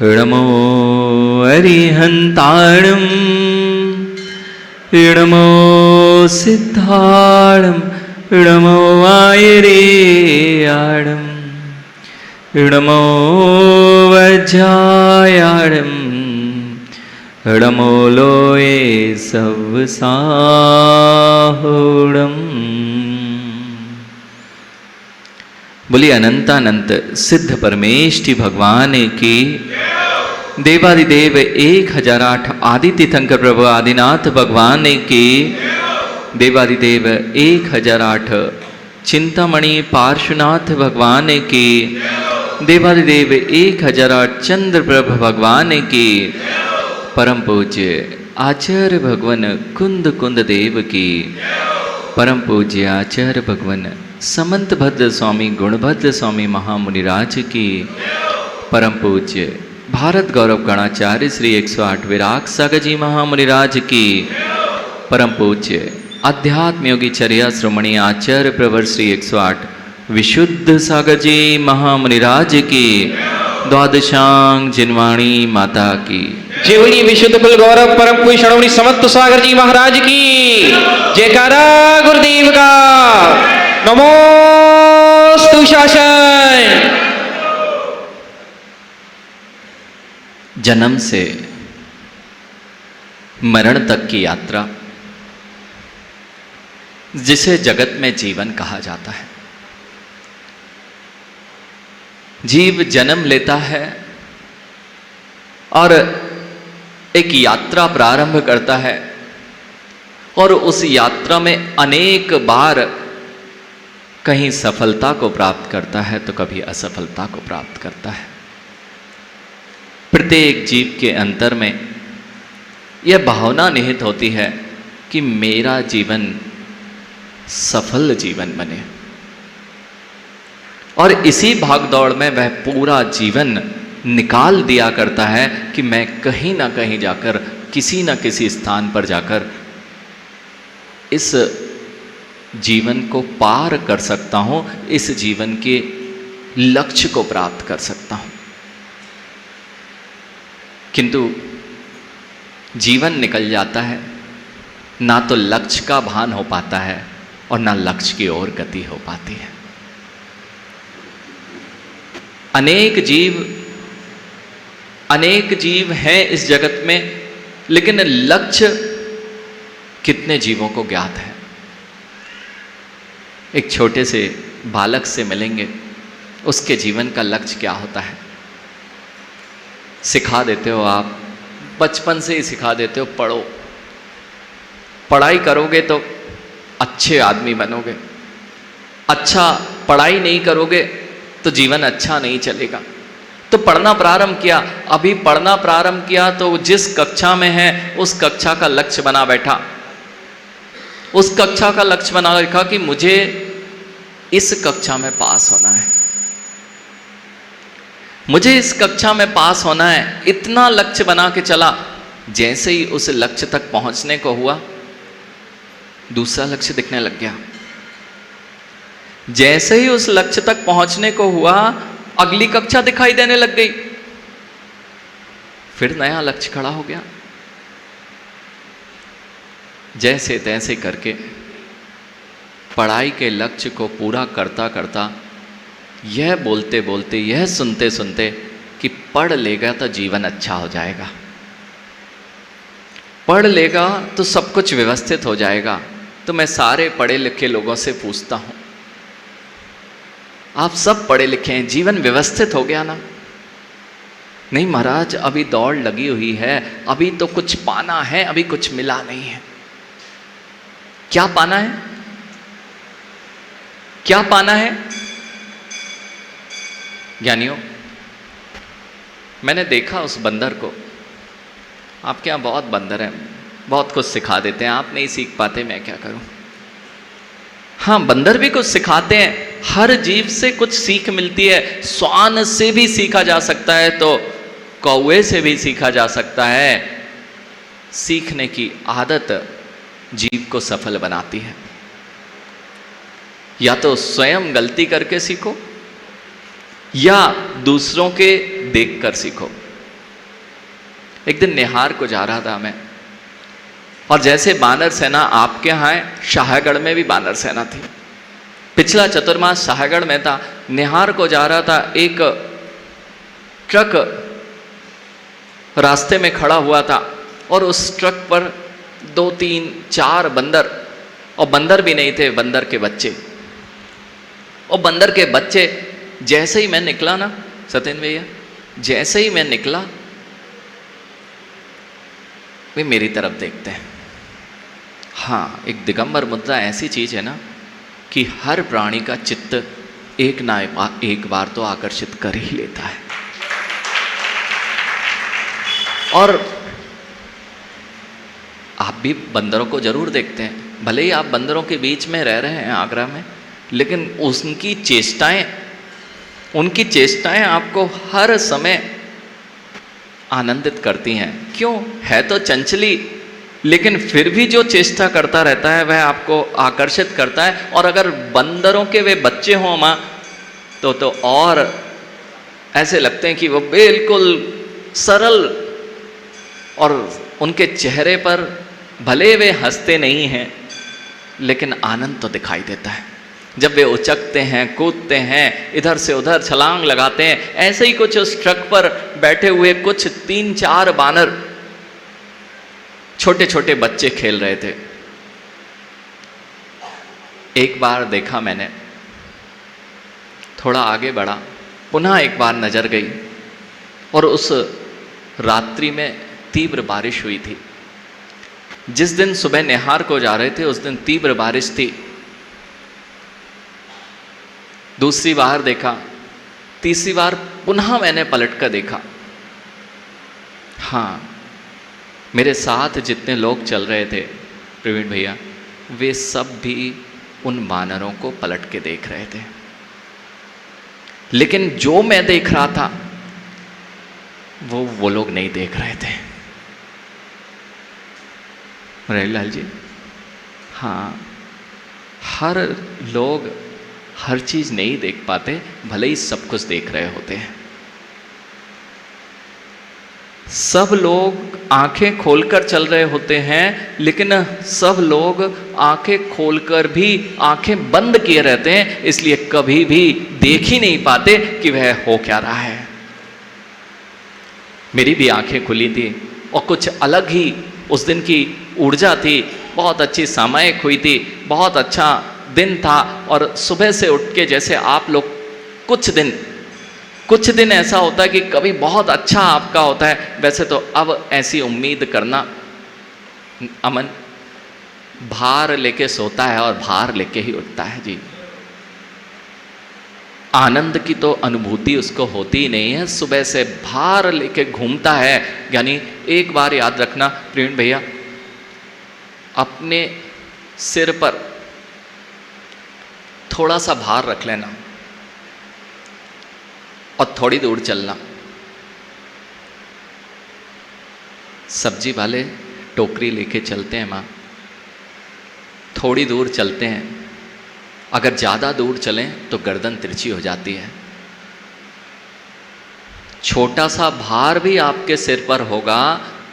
नमो अरिहन्ताणं नमो सिद्धाणं नमो आयरेयाणं नमो वज्रायाणं नमो लोये सवसाहुणम्। बोलिए अनंतानंत सिद्ध परमेष्टि भगवान की। देवादिदेव 1008 आदि तीर्थंकर प्रभु आदिनाथ भगवान की। देवादिदेव 1008 चिंतामणि पार्श्वनाथ भगवान की। देवादिदेव 1008 चंद्र प्रभु भगवान की। परम पूज्य आचार्य भगवान कुंद कुंद देव की। परम पूज्य आचार्य भगवान समंत भद्र स्वामी गुणभद्र स्वामी महामुनिराज की। परम पूज्य भारत गौरव गणाचार्य श्री 108 विराग सागर जी महामुनिराज की। परम पूज्य अध्यात्म योगी चर्या श्रोमणी आचार्य प्रवर श्री 108 विशुद्ध सागर जी महामुनिराज की। द्वादशांग जिनवाणी माता की। जीवनी विशुद्ध कुल गौरव परम पूज्य शरणमणि समंत सागर जी महाराज की। जयकारा गुरुदेव का। नमोस्तु शासन। जन्म से मरण तक की यात्रा जिसे जगत में जीवन कहा जाता है। जीव जन्म लेता है और एक यात्रा प्रारंभ करता है और उस यात्रा में अनेक बार कहीं सफलता को प्राप्त करता है तो कभी असफलता को प्राप्त करता है। प्रत्येक जीव के अंतर में यह भावना निहित होती है कि मेरा जीवन सफल जीवन बने, और इसी भागदौड़ में वह पूरा जीवन निकाल दिया करता है कि मैं कहीं ना कहीं जाकर किसी ना किसी स्थान पर जाकर इस जीवन को पार कर सकता हूं, इस जीवन के लक्ष्य को प्राप्त कर सकता हूं। किंतु जीवन निकल जाता है, ना तो लक्ष्य का भान हो पाता है और ना लक्ष्य की ओर गति हो पाती है। अनेक जीव हैं इस जगत में, लेकिन लक्ष्य कितने जीवों को ज्ञात है। एक छोटे से बालक से मिलेंगे, उसके जीवन का लक्ष्य क्या होता है सिखा देते हो आप, बचपन से ही सिखा देते हो, पढ़ो, पढ़ाई करोगे तो अच्छे आदमी बनोगे, अच्छा पढ़ाई नहीं करोगे तो जीवन अच्छा नहीं चलेगा। तो पढ़ना प्रारंभ किया, अभी पढ़ना प्रारंभ किया तो जिस कक्षा में है उस कक्षा का लक्ष्य बना बैठा, उस कक्षा का लक्ष्य बना रखा कि मुझे इस कक्षा में पास होना है, मुझे इस कक्षा में पास होना है, इतना लक्ष्य बना के चला। जैसे ही उस लक्ष्य तक पहुंचने को हुआ, दूसरा लक्ष्य दिखने लग गया। जैसे ही उस लक्ष्य तक पहुंचने को हुआ, अगली कक्षा दिखाई देने लग गई, फिर नया लक्ष्य खड़ा हो गया। जैसे तैसे करके पढ़ाई के लक्ष्य को पूरा करता करता, यह बोलते बोलते, यह सुनते सुनते कि पढ़ लेगा तो जीवन अच्छा हो जाएगा, पढ़ लेगा तो सब कुछ व्यवस्थित हो जाएगा। तो मैं सारे पढ़े लिखे लोगों से पूछता हूं, आप सब पढ़े लिखे हैं, जीवन व्यवस्थित हो गया ना? नहीं महाराज, अभी दौड़ लगी हुई है, अभी तो कुछ पाना है, अभी कुछ मिला नहीं है। क्या पाना है? क्या पाना है? ज्ञानियों, मैंने देखा उस बंदर को, आपके यहाँ बहुत बंदर हैं, बहुत कुछ सिखा देते हैं, आप नहीं सीख पाते, मैं क्या करूं। हाँ, बंदर भी कुछ सिखाते हैं, हर जीव से कुछ सीख मिलती है। श्वान से भी सीखा जा सकता है तो कौवे से भी सीखा जा सकता है। सीखने की आदत जीव को सफल बनाती है। या तो स्वयं गलती करके सीखो या दूसरों के देखकर सीखो। एक दिन निहार को जा रहा था मैं, और जैसे बानर सेना आपके यहाँ है, शाहगढ़ में भी बानर सेना थी। पिछला चतुर्मास शाहगढ़ में था, निहार को जा रहा था, एक ट्रक रास्ते में खड़ा हुआ था और उस ट्रक पर 2, 3, 4 बंदर, और बंदर भी नहीं थे, बंदर के बच्चे। और बंदर के बच्चे, जैसे ही मैं निकला ना सत्येंद्र भैया, जैसे ही मैं निकला वे मेरी तरफ देखते हैं। हाँ, एक दिगंबर मुद्रा ऐसी चीज है ना कि हर प्राणी का चित्त एक ना एक बार तो आकर्षित कर ही लेता है। और आप भी बंदरों को जरूर देखते हैं, भले ही आप बंदरों के बीच में रह रहे हैं आगरा में, लेकिन उनकी चेष्टाएं आपको हर समय आनंदित करती हैं। क्यों? है तो चंचली, लेकिन फिर भी जो चेष्टा करता रहता है वह आपको आकर्षित करता है। और अगर बंदरों के वे बच्चे हों माँ, तो और ऐसे लगते हैं कि वो बिल्कुल सरल, और उनके चेहरे पर भले वे हंसते नहीं हैं, लेकिन आनंद तो दिखाई देता है। जब वे उचकते हैं, कूदते हैं, इधर से उधर छलांग लगाते हैं, ऐसे ही कुछ उस ट्रक पर बैठे हुए कुछ 3-4 बानर, छोटे छोटे बच्चे खेल रहे थे। एक बार देखा मैंने, थोड़ा आगे बढ़ा, पुनः एक बार नजर गई, और उस रात्रि में तीव्र बारिश हुई थी। जिस दिन सुबह निहार को जा रहे थे उस दिन तीव्र बारिश थी। दूसरी बार देखा, तीसरी बार पुनः मैंने पलट कर देखा। हाँ, मेरे साथ जितने लोग चल रहे थे प्रवीण भैया, वे सब भी उन बानरों को पलट के देख रहे थे। लेकिन जो मैं देख रहा था वो लोग नहीं देख रहे थे। रहीलाल जी, हाँ, हर लोग हर चीज नहीं देख पाते, भले ही सब कुछ देख रहे होते हैं। सब लोग आंखें खोलकर चल रहे होते हैं, लेकिन सब लोग आंखें खोलकर भी आंखें बंद किए रहते हैं, इसलिए कभी भी देख ही नहीं पाते कि वह हो क्या रहा है। मेरी भी आंखें खुली थी और कुछ अलग ही उस दिन की ऊर्जा थी। बहुत अच्छी सामायिक हुई थी, बहुत अच्छा दिन था। और सुबह से उठ के, जैसे आप लोग कुछ दिन ऐसा होता है कि कभी बहुत अच्छा आपका होता है, वैसे तो अब ऐसी उम्मीद करना, अमन भार लेके सोता है और भार लेके ही उठता है जी। आनंद की तो अनुभूति उसको होती ही नहीं है, सुबह से भार लेके घूमता है। यानी एक बार याद रखना प्रवीण भैया, अपने सिर पर थोड़ा सा भार रख लेना और थोड़ी दूर चलना। सब्जी वाले टोकरी लेके चलते हैं माँ, थोड़ी दूर चलते हैं, अगर ज़्यादा दूर चलें तो गर्दन तिरछी हो जाती है। छोटा सा भार भी आपके सिर पर होगा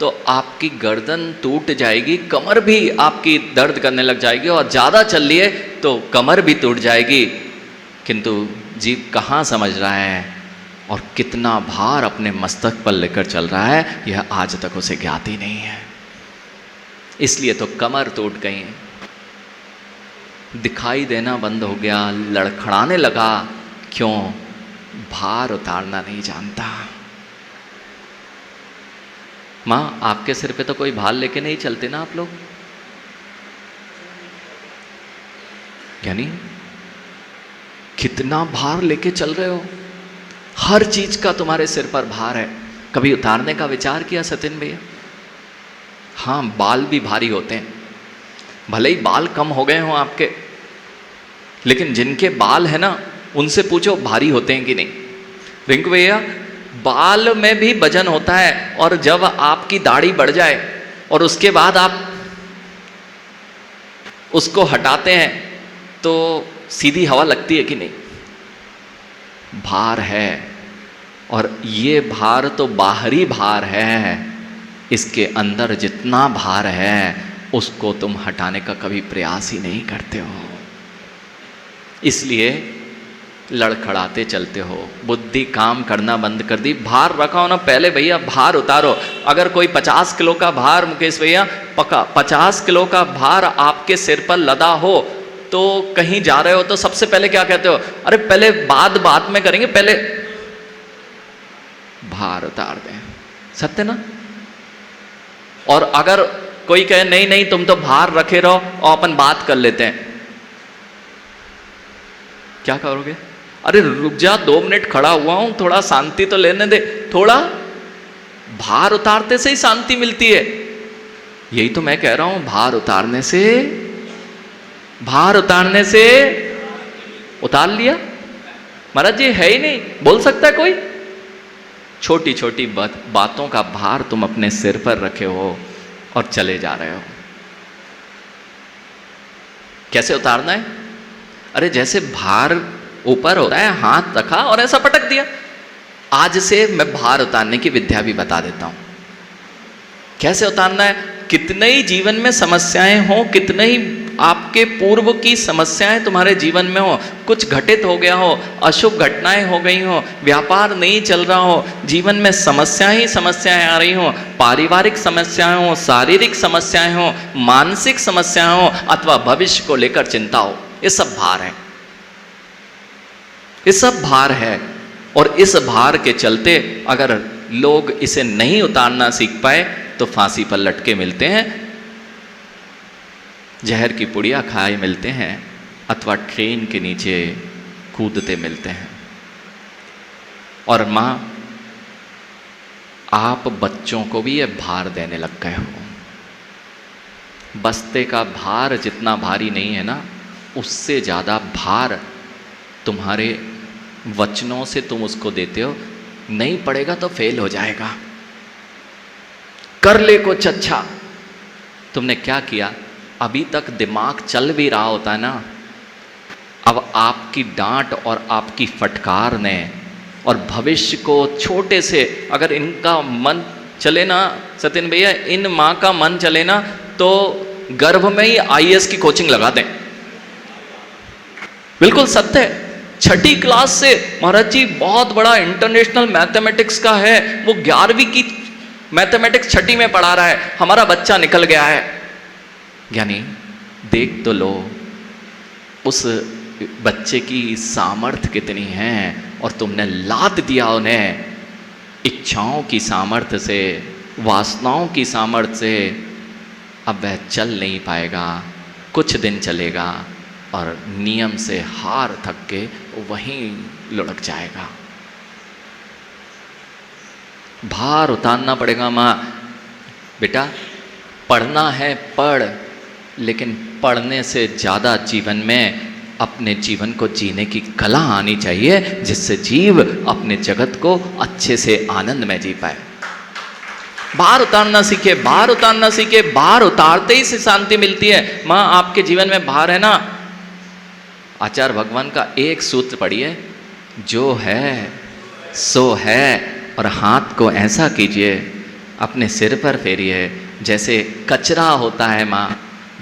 तो आपकी गर्दन टूट जाएगी, कमर भी आपकी दर्द करने लग जाएगी, और ज़्यादा चल लिए तो कमर भी टूट जाएगी। किंतु जीव कहाँ समझ रहा है और कितना भार अपने मस्तक पर लेकर चल रहा है, यह आज तक उसे ज्ञात ही नहीं है। इसलिए तो कमर टूट गई, दिखाई देना बंद हो गया, लड़खड़ाने लगा। क्यों? भार उतारना नहीं जानता। माँ, आपके सिर पे तो कोई भार लेके नहीं चलते ना आप लोग? यानी कितना भार लेके चल रहे हो, हर चीज का तुम्हारे सिर पर भार है। कभी उतारने का विचार किया सत्येंद्र भैया? हाँ, बाल भी भारी होते हैं, भले ही बाल कम हो गए हों आपके, लेकिन जिनके बाल है ना उनसे पूछो भारी होते हैं कि नहीं। रिंकू भैया, बाल में भी वजन होता है, और जब आपकी दाढ़ी बढ़ जाए और उसके बाद आप उसको हटाते हैं तो सीधी हवा लगती है कि नहीं? भार है, और ये भार तो बाहरी भार है, इसके अंदर जितना भार है उसको तुम हटाने का कभी प्रयास ही नहीं करते हो, इसलिए लड़खड़ाते चलते हो। बुद्धि काम करना बंद कर दी। भार रखा हो ना, पहले भैया भार उतारो। अगर कोई 50 किलो का भार, मुकेश भैया 50 किलो का भार आपके सिर पर लदा हो, तो कहीं जा रहे हो तो सबसे पहले क्या कहते हो? अरे पहले बात में करेंगे, पहले भार उतार दें। सत्य ना? और अगर कोई कहे नहीं नहीं तुम तो भार रखे रहो और अपन बात कर लेते हैं, क्या करोगे? अरे रुक जा, 2 मिनट खड़ा हुआ हूं, थोड़ा शांति तो लेने दे। थोड़ा भार उतारते से ही शांति मिलती है। यही तो मैं कह रहा हूं, भार उतारने से उतार लिया। महाराज जी है ही नहीं, बोल सकता है कोई? छोटी छोटी बातों का भार तुम अपने सिर पर रखे हो और चले जा रहे हो। कैसे उतारना है? अरे जैसे भार ऊपर होता है, हाथ रखा और ऐसा पटक दिया। आज से मैं भार उतारने की विद्या भी बता देता हूं, कैसे उतारना है। कितने ही जीवन में समस्याएं हो, कितने ही आपके पूर्व की समस्याएं तुम्हारे जीवन में हो, कुछ घटित हो गया हो, अशुभ घटनाएं हो गई हो, व्यापार नहीं चल रहा हो, जीवन में समस्याएं ही समस्याएं आ रही हो, पारिवारिक समस्याएं हो, शारीरिक समस्याएं हो, मानसिक समस्याएं हो, अथवा भविष्य को लेकर चिंता हो, ये सब भार है। ये सब भार है। और इस भार के चलते अगर लोग इसे नहीं उतारना सीख पाए तो फांसी पर लटके मिलते हैं, जहर की पुड़िया खाए मिलते हैं, अथवा ट्रेन के नीचे कूदते मिलते हैं। और मां, आप बच्चों को भी ये भार देने लग गए हो। बस्ते का भार जितना भारी नहीं है ना, उससे ज़्यादा भार तुम्हारे वचनों से तुम उसको देते हो। नहीं पड़ेगा तो फेल हो जाएगा, कर ले कुछ अच्छा। तुमने क्या किया? अभी तक दिमाग चल भी रहा होता है ना, अब आपकी डांट और आपकी फटकार ने और भविष्य को छोटे से, अगर इनका मन चले ना सत्यन भैया, इन माँ का मन चले ना, तो गर्भ में ही IAS की कोचिंग लगा दें। बिल्कुल सत्य है। 6ठी क्लास से महाराज जी बहुत बड़ा इंटरनेशनल मैथमेटिक्स का है, वो 11वीं की मैथमेटिक्स 6ठी में पढ़ा रहा है, हमारा बच्चा निकल गया है। यानी देख तो लो उस बच्चे की सामर्थ्य कितनी है, और तुमने लाद दिया उन्हें इच्छाओं की सामर्थ्य से, वासनाओं की सामर्थ्य से। अब वह चल नहीं पाएगा, कुछ दिन चलेगा और नियम से हार थक के वहीं लुढ़क जाएगा। भार उतारना पड़ेगा। माँ, बेटा पढ़ना है पढ़, लेकिन पढ़ने से ज़्यादा जीवन में अपने जीवन को जीने की कला आनी चाहिए, जिससे जीव अपने जगत को अच्छे से आनंद में जी पाए। भार उतारना सीखे, भार उतारना सीखे। भार उतारते ही से शांति मिलती है। माँ, आपके जीवन में भार है ना, आचार्य भगवान का एक सूत्र पढ़िए, जो है सो है, और हाथ को ऐसा कीजिए, अपने सिर पर फेरिए। जैसे कचरा होता है माँ,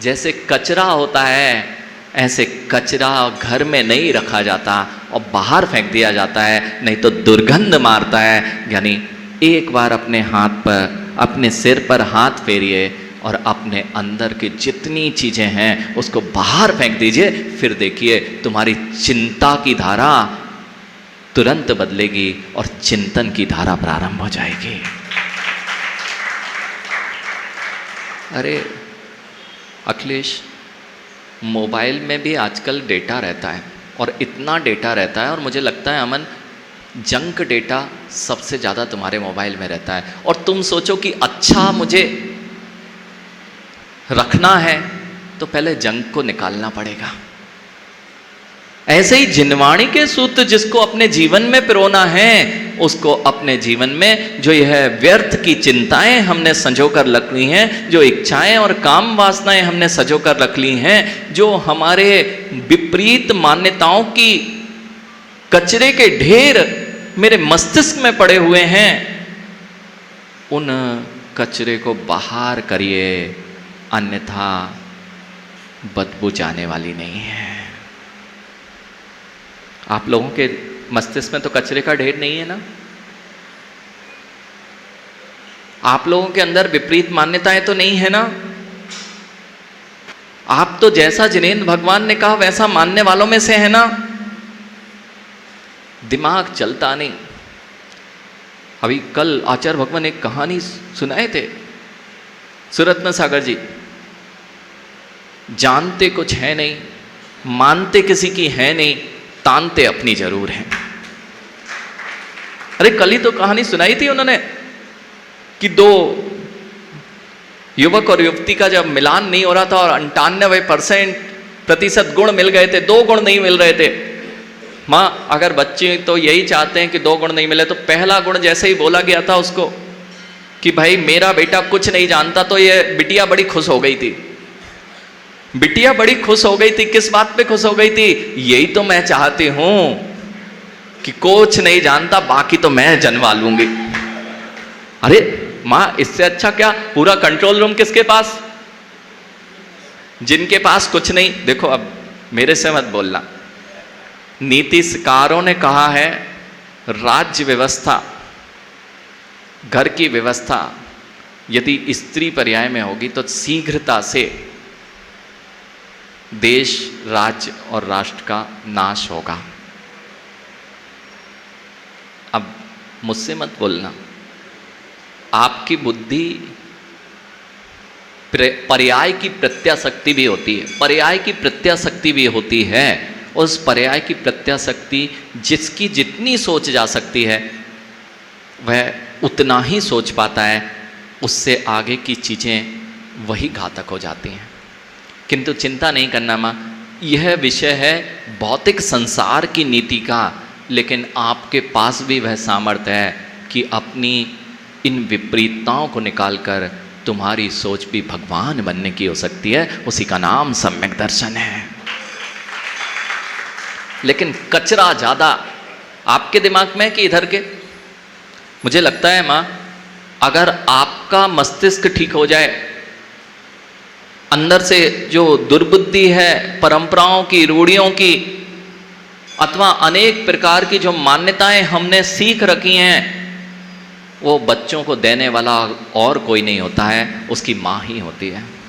जैसे कचरा होता है, ऐसे कचरा घर में नहीं रखा जाता और बाहर फेंक दिया जाता है, नहीं तो दुर्गंध मारता है। यानी एक बार अपने हाथ पर, अपने सिर पर हाथ फेरिए और अपने अंदर की जितनी चीज़ें हैं उसको बाहर फेंक दीजिए। फिर देखिए तुम्हारी चिंता की धारा तुरंत बदलेगी और चिंतन की धारा प्रारंभ हो जाएगी। अरे अखिलेश, मोबाइल में भी आजकल डेटा रहता है, और इतना डेटा रहता है, और मुझे लगता है अमन, जंक डेटा सबसे ज़्यादा तुम्हारे मोबाइल में रहता है। और तुम सोचो कि अच्छा मुझे रखना है तो पहले जंक को निकालना पड़ेगा। ऐसे ही जिनवाणी के सूत्र जिसको अपने जीवन में पिरोना है, उसको अपने जीवन में जो यह व्यर्थ की चिंताएं हमने संजोकर रख ली हैं, जो इच्छाएं और काम वासनाएं हमने संजोकर रख ली हैं, जो हमारे विपरीत मान्यताओं की कचरे के ढेर मेरे मस्तिष्क में पड़े हुए हैं, उन कचरे को बाहर करिए, अन्यथा बदबू जाने वाली नहीं है। आप लोगों के मस्तिष्क में तो कचरे का ढेर नहीं है ना? आप लोगों के अंदर विपरीत मान्यताएं तो नहीं है ना? आप तो जैसा जिनेंद्र भगवान ने कहा वैसा मानने वालों में से है ना? दिमाग चलता नहीं। अभी कल आचार्य भगवान एक कहानी सुनाए थे, सुरत्न सागर जी। जानते कुछ है नहीं, मानते किसी की है नहीं, तानते अपनी जरूर हैं। अरे कल ही तो कहानी सुनाई थी उन्होंने कि दो युवक और युवती का जब मिलान नहीं हो रहा था और 98% गुण मिल गए थे, 2 गुण नहीं मिल रहे थे। माँ, अगर बच्चे तो यही चाहते हैं कि 2 गुण नहीं मिले, तो पहला गुण जैसे ही बोला गया था उसको कि भाई मेरा बेटा कुछ नहीं जानता, तो ये बिटिया बड़ी खुश हो गई थी। बिटिया बड़ी खुश हो गई थी। किस बात पे खुश हो गई थी? यही तो मैं चाहती हूं कि कुछ नहीं जानता, बाकी तो मैं जनवा लूंगी। अरे माँ, इससे अच्छा क्या? पूरा कंट्रोल रूम किसके पास? जिनके पास कुछ नहीं। देखो, अब मेरे से मत बोलना। नीतिकारों ने कहा है राज्य व्यवस्था, घर की व्यवस्था यदि स्त्री पर्याय में होगी तो शीघ्रता से देश, राज्य और राष्ट्र का नाश होगा। अब मुझसे मत बोलना। आपकी बुद्धि पर्याय की प्रत्याशक्ति भी होती है, पर्याय की प्रत्याशक्ति भी होती है। उस पर्याय की प्रत्याशक्ति जिसकी जितनी सोच जा सकती है वह उतना ही सोच पाता है, उससे आगे की चीज़ें वही घातक हो जाती हैं। किंतु चिंता नहीं करना माँ, यह विषय है भौतिक संसार की नीति का, लेकिन आपके पास भी वह सामर्थ्य है कि अपनी इन विपरीतताओं को निकालकर तुम्हारी सोच भी भगवान बनने की हो सकती है। उसी का नाम सम्यक दर्शन है। लेकिन कचरा ज़्यादा आपके दिमाग में कि इधर के? मुझे लगता है माँ, अगर आपका मस्तिष्क ठीक हो जाए, अंदर से जो दुर्बुद्धि है, परंपराओं की, रूढ़ियों की, अथवा अनेक प्रकार की जो मान्यताएं हमने सीख रखी हैं, वो बच्चों को देने वाला और कोई नहीं होता है, उसकी माँ ही होती है।